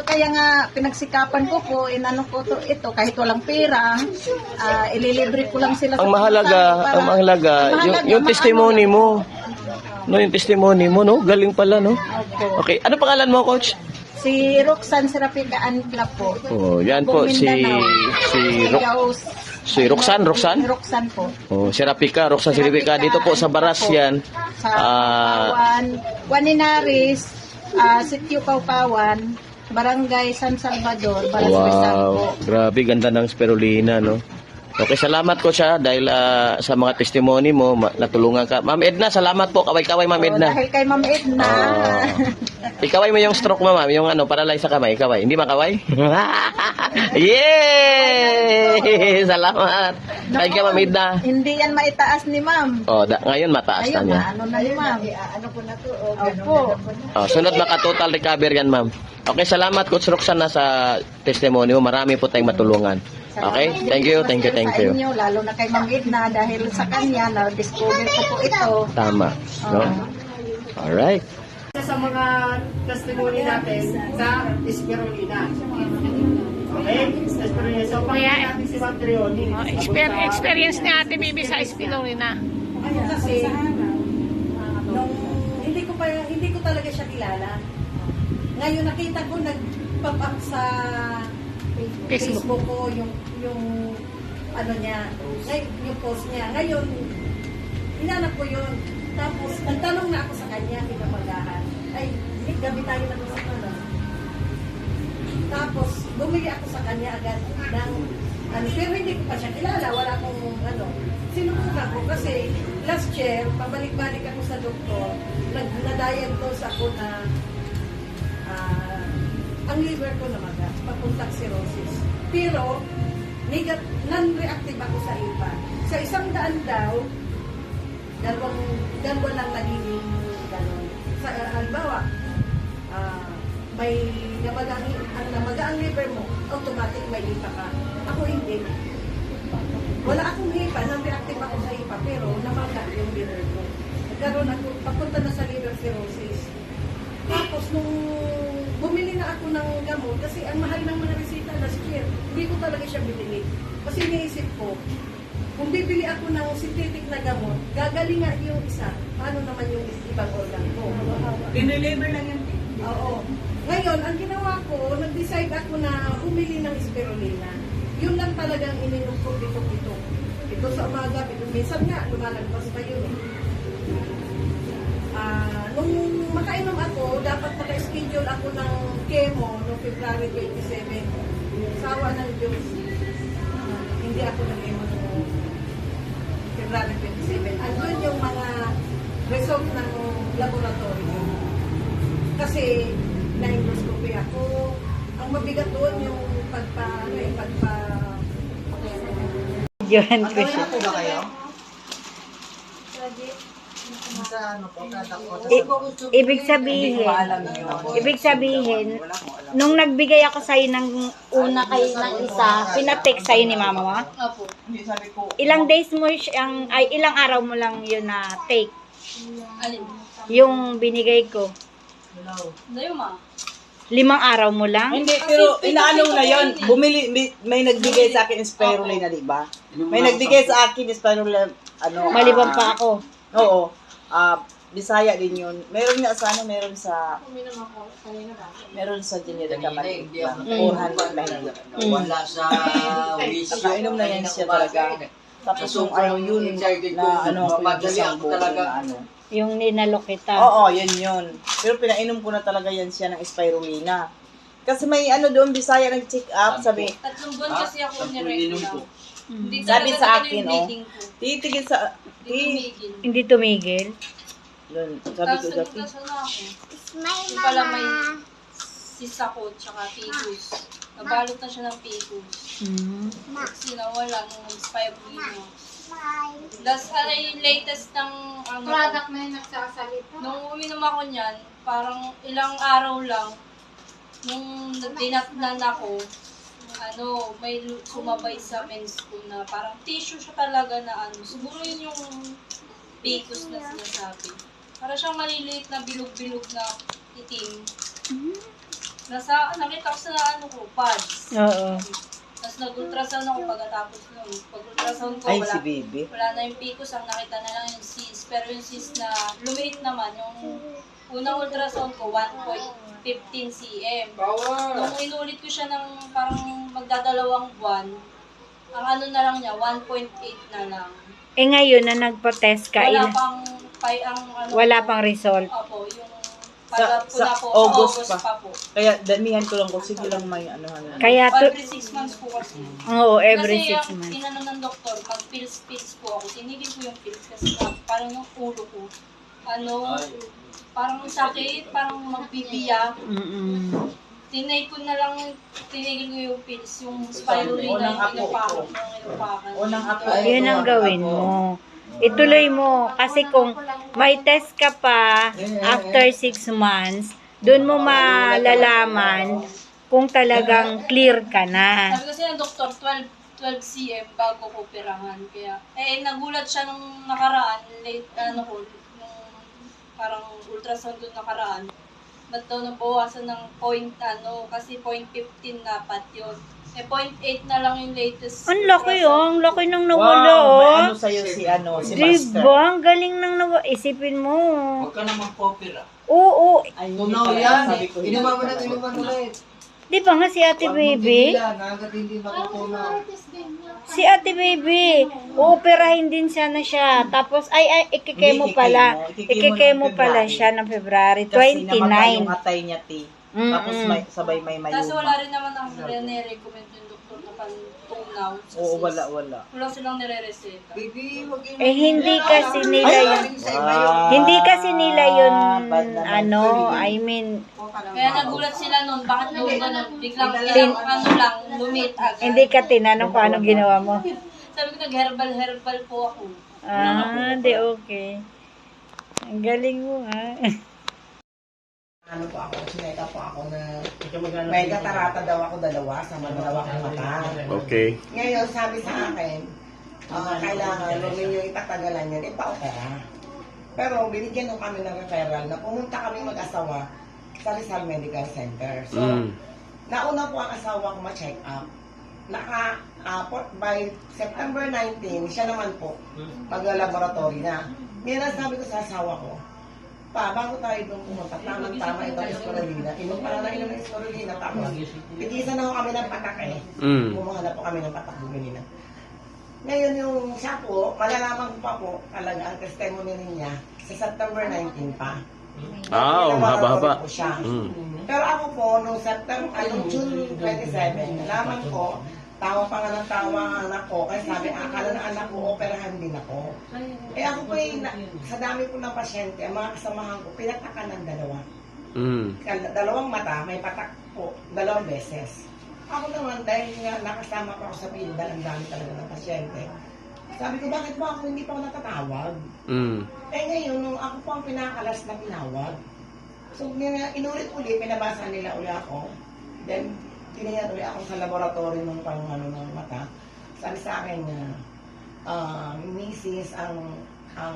Kaya nga pinagsikapan ko po, ito kahit walang pera, ililibre ko lang sila. Ang mahalaga, yung testimony mo. No, yung testimony mo, no? Galing pala, no? Okay, ano pangalan mo, coach? Si Roxanne Serapika Ancla po. Oh, yan po si Roxanne. Roxanne po. Oh, Roxanne Serapika dito po sa Baras yan. Sa Paupawan, Juaninaris, Sitio Paupawan, Barangay San Salvador, Baras Rizal po. Wow, grabe ganda ng spirulina, no? Okay, salamat ko siya dahil sa mga testimony mo, natulungan ka. Ma'am Edna, salamat po. Kaway-kaway, Ma'am Edna. Dahil kay Ma'am Edna. Ikaway mo yung stroke mo, ma'am. Yung paralyze sa kamay. Ikaway. Hindi makaway? Yay! Salamat. Thank you, Ma'am Edna. Hindi yan maitaas ni Ma'am. Ngayon mataas na Ayun niya. na, na ni Ma'am. Ko na to. Opo. Sunod maka-total recover yan, ma'am. Okay, salamat, Coach Roxanne, sa testimony mo. Marami po tayong matulungan. Okay? Thank you. Sa inyo, lalo na kay Ma'am Edna, dahil sa kanya, na-discover ko po ito. Tama. No? Alright. Sa mga testimony natin sa spirulina. Okay? Spirulina. So, pakinggan natin si Ma'am Trioni. Experience ni Ate Bibi sa spirulina. Kasi, nung hindi ko talaga siya kilala. Ngayon nakita ko nag-pop up sa Facebook ko yung niya, yung post niya. Ngayon, hinanap ko yun. Tapos, nagtanong na ako sa kanya, pinamagahan. Ay, gabi tayo na sa ano. Tapos, bumili ako sa kanya agad ng, pero hindi ko pa siya kilala, wala akong, sinubukan ko kasi last year, pabalik-balik ako sa doktor, na-diagnose ako na ang liver ko namaga, papuntang cirrhosis. Pero, non-reactive ako sa iba. Sa 100 daw, dalawa lang naging gano'n. Sa halimbawa, may namaga ang liver mo, automatic may hipa ka. Ako hindi. Wala akong hipa, non-reactive ako sa hipa, pero namaga yung liver ko. Nagkaroon ako, papunta na sa liver cirrhosis. Tapos nung bumili na ako ng gamot, kasi ang mahal ng mga resita last year, hindi ko talaga siya bibili. Kasi iniisip ko, kung bibili ako ng synthetic na gamot, gagaling nga yung isa. Paano naman yung ibang organ ko? Dineliver lang yung Oo. Ngayon, ang ginawa ko, nag-decide ako na bumili ng spirulina. Yun lang talagang ininom ko dito. Ito sa umaga, minsan nga, lumalagpas pa yun. Nung makainom ako, dapat naka-schedule ako ng chemo noong February 27. Sawa ng Diyos. Hindi ako nag-chemo noong February 27. Andun yung mga result ng laboratory. Kasi na-endoscopy ako. Ang mabigat doon yung Johan ko siya. po ba kayo? Ibig sabihin, nung nagbigay ako sa'yo ng una kayo ng isa, pinatek sa'yo ni mama mo? Opo. Hindi sabi ko. Ilang days mo siyang, ilang araw mo lang yun na take? Alin? Yung binigay ko. Ano ma? 5 araw mo lang? Hindi, pero inaano na yon. Bumili, may nagbigay sa akin spirulina, di ba? May nagbigay sa akin spirulina, ano. Maliban pa ako. Oo. Bisaya din yun. Meron nga sa ano, meron sa Generica Maliit lang. 400 mahigit. Wala sa wish. Nakainom na yan siya talaga. Tapos yung ano yun, na ano, isang buko na ano. Yung ninalok kita. Oo, yun. Pero pinainom ko na talaga yan siya ng spirulina. Kasi may ano doon, Bisaya nag-check up, sabi, 3 buwan kasi ako nireklaw. sabi sa akin, titigil sa, Hindi tumigil. doon, sabi ko sa Yung pala may sisakot tsaka picos. Nabalot na siya ng picos. Kasi nawala nung spirulina. Das, yung latest ng product na yung nagsasalita. Nung uminom ako niyan, parang ilang araw lang, nung dinatnan ako, may sumabay sa mens ko na parang tissue siya talaga na siguro yun yung picos na sinasabi. Para siyang maliliit na bilog-bilog na itim. Nakita ko sa pads. Oo. Tapos nag-ultrasound ako pagkatapos nun. Pag-ultrasound ko, ay, si baby. wala na yung picos. Ang nakita na lang yung cyst. Pero yung cyst na lumiit naman, yung unang ultrasound ko, 1.15 cm. Nung inulit ko siya ng parang magdadalawang buwan, ang ano na lang niya, 1.8 na lang. Eh ngayon na nagpa-test ka, wala pang result. Opo, yung Sa August pa. po. Kaya damihan ko lang kung sige lang may ano. Kaya Every 6 months po kasi. Oo, every 6 Kasi months. inano ng doktor, mag-pills po ako. Tinigil ko yung pills kasi parang yung ulo ko. Parang sakit, parang magbibiyak. Tinigil ko yung pills, yung spirulina, yung inupakan. Yun ang gawin mo. Ituloy mo. Kasi kung may test ka pa after 6 months, doon mo malalaman kung talagang clear ka na. Sabi kasi ng doktor, 12 cm bago ko operahan. Kaya, nagulat siya nung nakaraan, nung parang ultrasound doon nakaraan. Ba't daw nabawasan ng kasi 0.15 dapat yun. 0.8 na lang yung latest. Ang laki ang laki nang nawala. Wow, may ano sa'yo si Master. Diba? Ang galing nang nawala. Isipin mo. Huwag ka naman popera. Oo. Ay, Tunaw hindi yan. pala, sabi ko, hindi Inuman mo pala na, siya. inuman ulit. Di ba nga si Ate Baby? Hanggat hindi matutunaw. Si Ate Baby, uoperahin din sana siya. Tapos, ikikemo pala. Ikikemo pala siya ng February Kasi namagay 29. yung atay niya, Tapos sabay may Tapos mayuma. wala rin naman ang nire-recommend yung doktor na pantunaw. Oo, wala. Wala silang nire-reseta. Baby, wag yun. Hindi kasi nila yun. Hindi kasi nila yun, Kaya nagulat sila nun, bakit nung ganun, biglang lumit agad. hindi ka tinanong kung anong ginawa mo. Sabi ko, nag-herbal po ako. Di okay. Ang galing mo, Ano po ako, sineta po ako na may katarata daw ako 2 sa dalawang mata. Okay. Ngayon, sabi sa akin, kailangan huwag ninyo ipatagalan yan, ipa-opera. Pero binigyan nung kami ng referral na pumunta kami mag-asawa sa Rizal Medical Center. So, nauna po ang asawa ko ma-check up. By September 19, siya naman po, mag-laboratory na. Ngayon, sabi ko sa asawa ko, bago tayo doon pumunta, tamang-tama itong spirulina. Inom pala na inom ng spirulina. Tapos, tigisan na ho kami ng patak Kumuha na po kami ng patak bumili na. Ngayon yung siya po, malalaman ko pa po talaga ang testimony niya sa September 19 pa. Haba-haba. Po siya. Pero ako po, nung June 27, nalaman ko, tawa pa nga ng tawa ang anak ko, kasi sabi, akala na anak ko, operahan din ako. Ako po sa dami po ng pasyente, ang mga kasamahan ko, pinatakan ng 2. 2 mata, may patak po, 2 beses. Ako naman, dahil nga nakasama pa ako sa pinda, ang dami talaga ng pasyente. Sabi ko, bakit ba ako hindi pa ako natatawag? Ngayon, nung ako po ang pinakalas na pinawag, so inulit uli, pinabasa nila uli ako. Then, tinignan ulit ako sa laboratory ng ng mata. Sabi sa akin na, Mrs.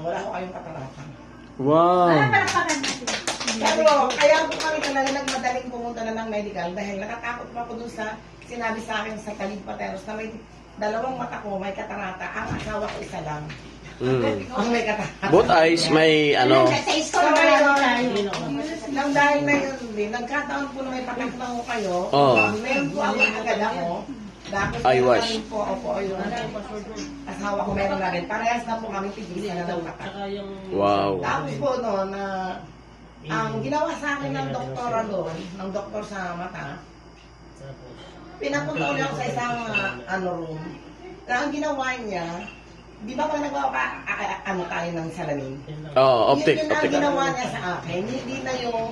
wala ko kayong katarata. Wow. Pero kaya po kami talaga nagmadaling pumunta na ng medical dahil natatakot pa ako dun sa sinabi sa akin sa Talig Pateros na may dalawang mata ko, may katarata. Ang asawa ko isa lang. Ang may katarata. Both eyes may ano. So ngayon, nang dahil na yun din, nagkataon po na may pataklang ko kayo. Meron po ako agad ako. Dapat Eye wash. po, opo, yung asawa ko meron na rin. Parehas na po kami tigilan na ng patak. Wow. Tapos po no, na ang ginawa sa akin ng doktora doon, ng doktor sa mata, pinapunta ko sa isang room. Na ang ginawa niya, di ba pag nagawa tayo ng salamin? Optic. Yun ang ginawa niya sa akin. Hindi na yung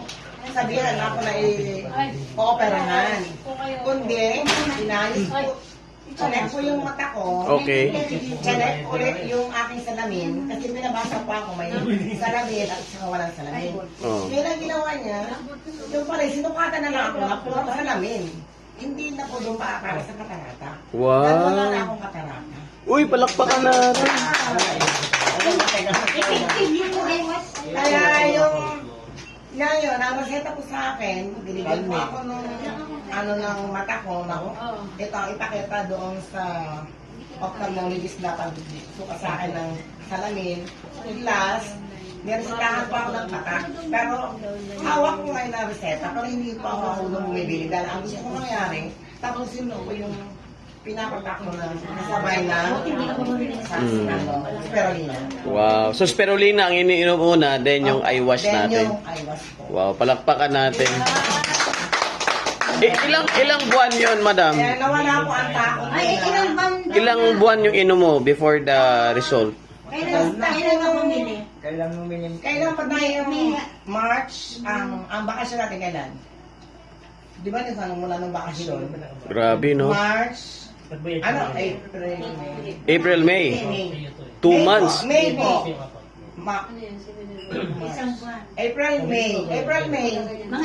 sabihan ako na i-operahan. Kundi, inayos ko. Chinek ko yung mata ko. Okay. Chinek ulit yung aking salamin. Kasi binabasa pa ako may salamin at saka walang salamin. Yun ang ginawa niya. Yung pala, sinukatan na lang ako na puro salamin. Hindi na po doon para sa katarata. Wow. Dahil wala na akong katarata. Uy, palakpakan natin. Kaya yung ngayon, ang reseta ko sa akin, binigyan mo ako nung ng mata ko na ito ang ipakita doon sa ophthalmologist na pagsuka sa akin ng salamin. Plus, niresetahan pa ako ng mata. Pero hawak ko ngayon na reseta, pero hindi pa ako nung bumibili. Dahil ang gusto ko mangyari, tapusin mo ko yung pinapatak mo na sabay na spirulina. Wow. So, spirulina ang iniinom una, then yung eye wash Then natin. yung eye wash ko. Wow, palakpakan natin. Ilang buwan yon, madam? Kaya nawala po ang takot. Ilang buwan yung inom mo before the result? Kailan pa tayo March, ang bakasyon natin kailan? Di ba nung mula ng bakasyon? Grabe, no? March, April, May. 2 months. May po. April, May.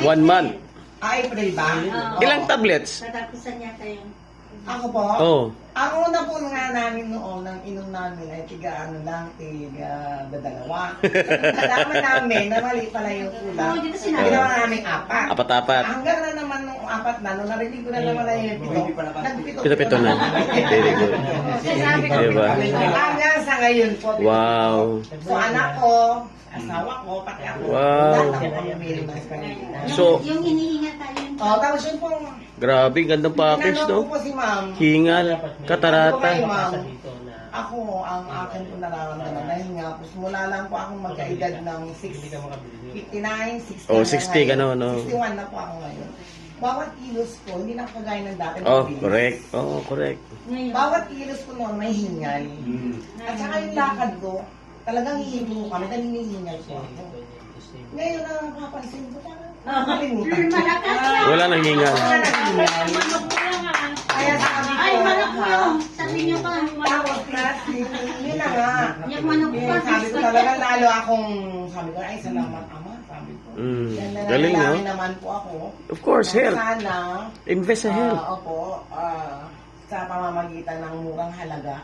1 month. April ba? Ilang tablets? Ako po? Oh. Ang una po nga namin noon, nang inom namin ay tiga dalawa. Nalaman namin na mali pala yung kulang. Ginawa namin 4. Apat-apat. Hanggang na naman nung 4 na, nung narinig ko na naman na yung 7, Pito-pito na. Very good. Diba? Hanggang sa ngayon po. Wow. So anak ko, asawa ko, pati ako. Wow. Lahat ako bumili ng Spirulina. So, Yung hinihinga tayo. Tapos yun pong, grabe, gandang package, tinanong ko no? po si ma'am. Hingal, Ako kay katarata. ma'am, ako ang akin po nararamdaman dahil nga po simula lang po akong magkaedad ng 59, 60. Oh, 60 gano'n, no? 61 na po ako ngayon. Bawat kilos ko, hindi na kagaya ng dati. Oh, mabilis. correct. Oh, correct. Bawat kilos ko noon may hingal. At saka yung lakad ko, talagang hihingo kami, dahil hinihingal ko ako. Ngayon na napapansin ko, nakalimutan. Wala nang hingal. Kaya sabi ko, Ay, manok mo yun. Sabi niyo ka. Tapos plus, yun na nga. Yung manok Yun, pa. sabi ko talaga lalo akong, sabi ko, ay salamat ama, sabi ko. Yan na Galing, no? nanalangin naman po ako. Of course, health. Sana, Invest sa health. opo, sa pamamagitan ng murang halaga.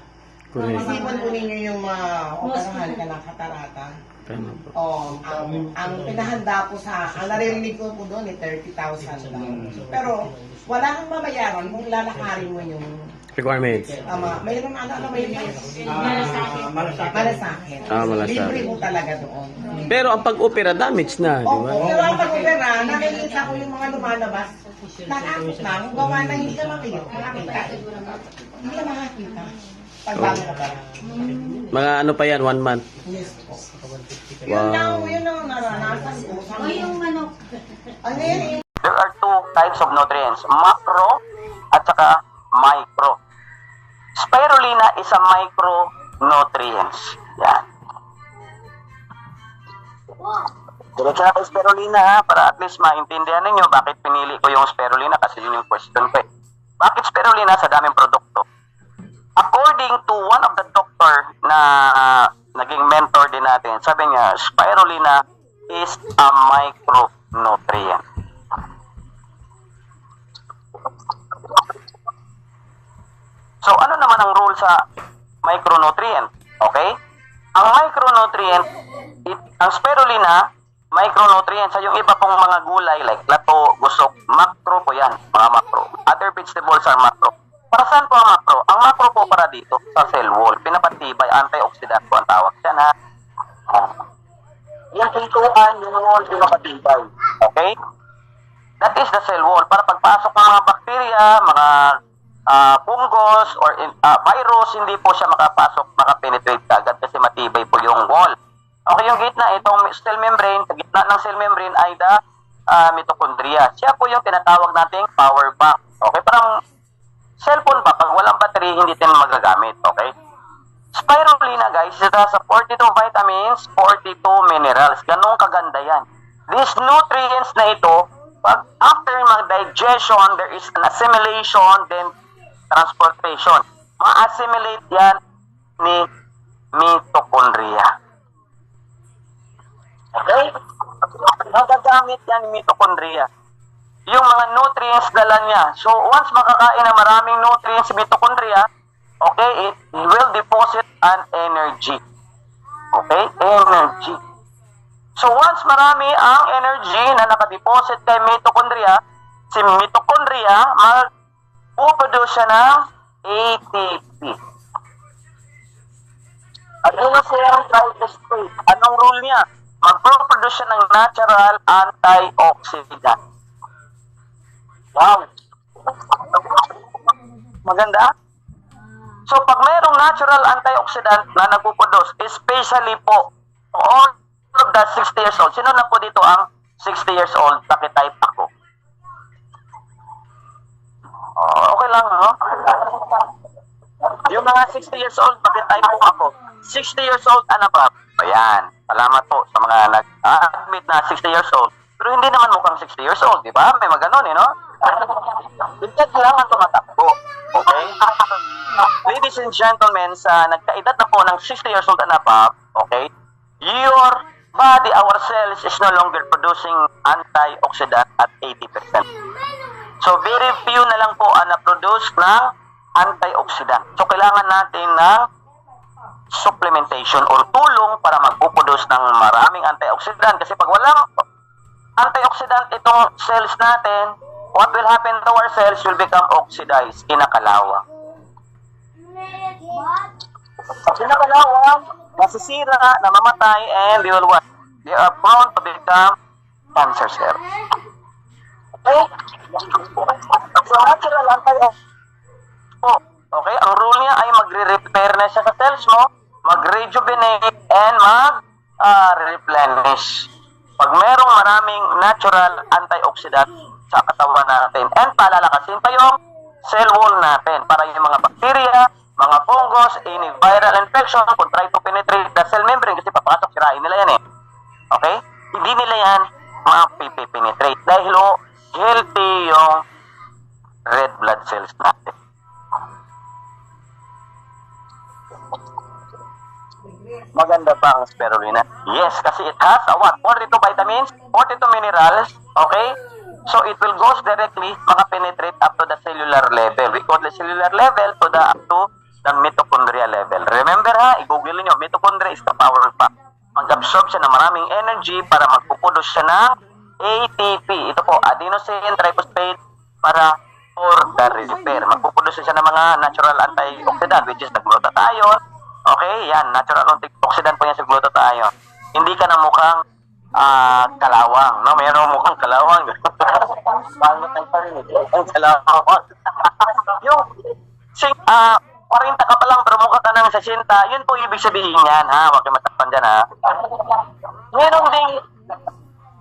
Correct. Isipan po ninyo yung operahan ka ng katarata. Tama po. Ang pinahanda po ang naririnig ko po doon 30,000 lang. Pero wala kang mabayaran kung lalakarin mo yung Requirements. mayroon may malasakit. Malasakit. Libre po talaga doon. Pero ang pag-opera, damage na, di ba? Opo, pero ang pag-opera, nakikita ko yung mga lumalabas. Nakakot na, kung gawa na hindi ka makita. Hindi ka makakita. Pagbago ka ba? Mga ano pa yan, 1 month. Yes po. Wow. Yun ang naranasan ko. O yung manok. Ano yun? There are 2 types of nutrients, macro at saka micro. Spirulina is a micronutrients. Yan. Diretso na tayo spirulina ha, para at least maintindihan ninyo bakit pinili ko yung spirulina kasi yun yung question ko eh. Bakit spirulina sa daming produkto? According to one of the doctor na naging mentor din natin, sabi niya, spirulina is a micronutrient. So, ano naman ang rule sa micronutrient? Okay? Ang micronutrient, ang spirulina, micronutrients sa yung iba pong mga gulay like lato, gusok, macro po yan, mga macro. Other vegetables are macro. Para saan po ang macro? Ang macro po para dito sa cell wall. Pinapatibay, antioxidant po ang tawag dyan ha. Yung pintuan, yung wall, pinapatibay. Okay? That is the cell wall. Para pagpasok ng mga bacteria, mga fungus or virus, hindi po siya makapasok, makapenetrate agad kasi matibay po yung wall. Okay, yung gitna, itong cell membrane, sa gitna ng cell membrane ay the mitochondria. Siya po yung tinatawag nating power bank. Okay, parang cellphone ba, pag walang battery, hindi din magagamit. Okay? Spirulina, guys, it has 42 vitamins, 42 minerals. Ganun kaganda yan. These nutrients na ito, pag after mag-digestion, there is an assimilation, then transportation. Ma-assimilate yan ni mitochondria. Okay? Magagamit yan ni mitochondria. Yung mga nutrients dala niya. So, once makakain ng maraming nutrients si mitochondria, okay, it will deposit an energy. Okay? Energy. So, once marami ang energy na nakadeposit kay mitochondria, si mitochondria mag-produce siya ng ATP. Ano siyang triphosphat? Anong role niya? Mag-produce siya ng natural antioxidant. Wow! Maganda? So, pag mayroong natural antioxidant na nagpuproduce, especially po, all of the 60 years old, sino na po dito ang 60 years old? Pakitype ako. Oh, okay lang, no? Yung mga 60 years old, pakitype po ako. 60 years old, ano ba? Ayan. Salamat po sa mga nag-admit na 60 years old. Pero hindi naman mukhang 60 years old, di ba? May mga ganun, no? Bigyan lang ang tumatakbo. Okay? Ladies and gentlemen, sa nagkaedad na po ng 60 years old and above, okay, your body, our cells is no longer producing antioxidant at 80%. So, very few na lang po ang na-produce ng antioxidant. So, kailangan natin ng supplementation or tulong para magpuproduce ng maraming antioxidant. Kasi pag walang antioxidant itong cells natin, what will happen to our cells will become oxidized, kinakalawang. Pag kinakalawang, masisira, namamatay, and they will what? They are prone to become cancer cells. Okay? So, natural okay, ang rule niya ay magre-repair na siya sa cells mo, mag-rejuvenate, and mag-replenish. Pag merong maraming natural antioxidant sa katawan natin, and palalakasin pa yung cell wall natin para yung mga bacteria, mga fungus, any viral infection, kung try to penetrate the cell membrane, kasi papasok, sirain nila yan eh. Okay? Hindi nila yan mapipenetrate dahil healthy yung red blood cells natin. Maganda pa ang spirulina. Yes, kasi it has 42 vitamins, 42 minerals, okay? So it will go directly makapenetrate up to the cellular level. We call the cellular level to the up to the mitochondria level. Remember ha, i-google niyo, mitochondria is the power pack. Mag-absorb siya ng maraming energy para magpuproduce siya ng ATP. Ito po, adenosine triphosphate para for the repair. Magpuproduce siya ng mga natural antioxidant which is the glutathione. Okay, yan, natural antioxidant po yan sa glutathione. Hindi ka na mukhang kalawang, no? Mayroon mukhang kalawang. Pangit ang parinig. Ang kalawang. Yung 40 ka pa lang pero mukha ka ng 60, yun po ibig sabihin yan, ha? Huwag kayo matakpan dyan, ha? Mayroon ding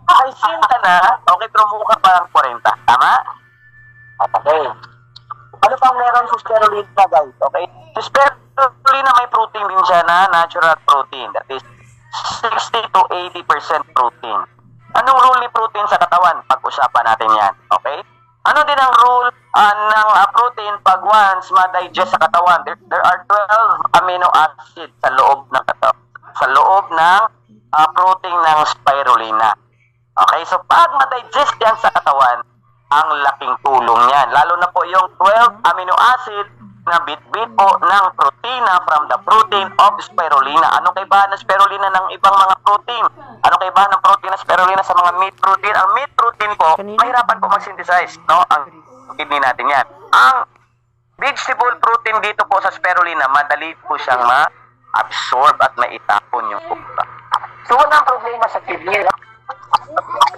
60 na, okay, pero mukha pa lang 40. Tama? Okay. Ano pang meron sa spirulina, guys? Okay? Sa spirulina may protein din siya na natural protein. That is 60 to 80% protein. Anong role ni protein sa katawan? Pag-usapan natin yan. Okay? Ano din ang role ng protein pag once ma-digest sa katawan? There are 12 amino acids sa loob ng katawan. Sa loob ng protein ng spirulina. Okay? So pag ma-digest yan sa katawan, ang laking tulong yan. Lalo na po yung 12 amino acid na bitbit po ng protina from the protein of spirulina. Anong kaibahan ng spirulina ng ibang mga protein? Anong kaibahan ng protein ng spirulina sa mga meat protein? Ang meat protein po, mahirapan po mag-synthesize, no? Ang kidney natin yan. Ang vegetable protein dito po sa spirulina, madali po siyang ma-absorb at maitapon yung kumpra. So, walang problema sa kidney.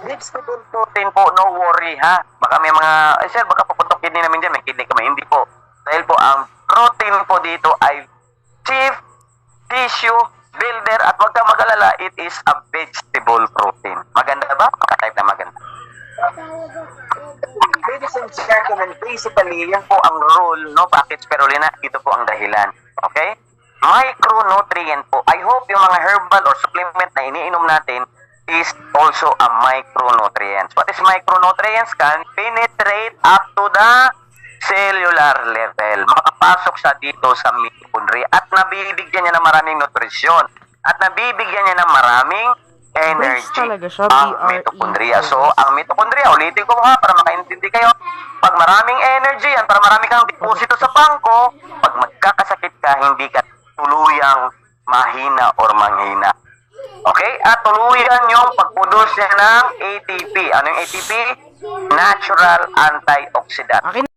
Vegetable protein po, no worry ha. Baka may mga, sir, baka paputok kidney namin dyan, may kidney kami. Hindi po. Dahil po, ang protein po dito ay chief tissue builder at wag kang mag-alala, it is a vegetable protein. Maganda ba? Makatype na maganda. Ladies and gentlemen, basically, yan po ang rule, no? Bakit spirulina? Ito po ang dahilan. Okay? Micronutrient po. I hope yung mga herbal or supplement na iniinom natin is also a micronutrients. What is micronutrients? Can penetrate up to the cellular level. Makapasok siya dito sa mitochondria at nabibigyan niya ng maraming nutrisyon at nabibigyan niya ng maraming energy ang mitochondria. So, ang mitochondria, ulitin ko mga para makaintindi kayo, pag maraming energy yan, para marami kang deposito sa bangko, pag magkakasakit ka, hindi ka tuluyang mahina or manghina. Okay? At tuluyan yung pag-produce niya ng ATP. Ano yung ATP? Natural antioxidant.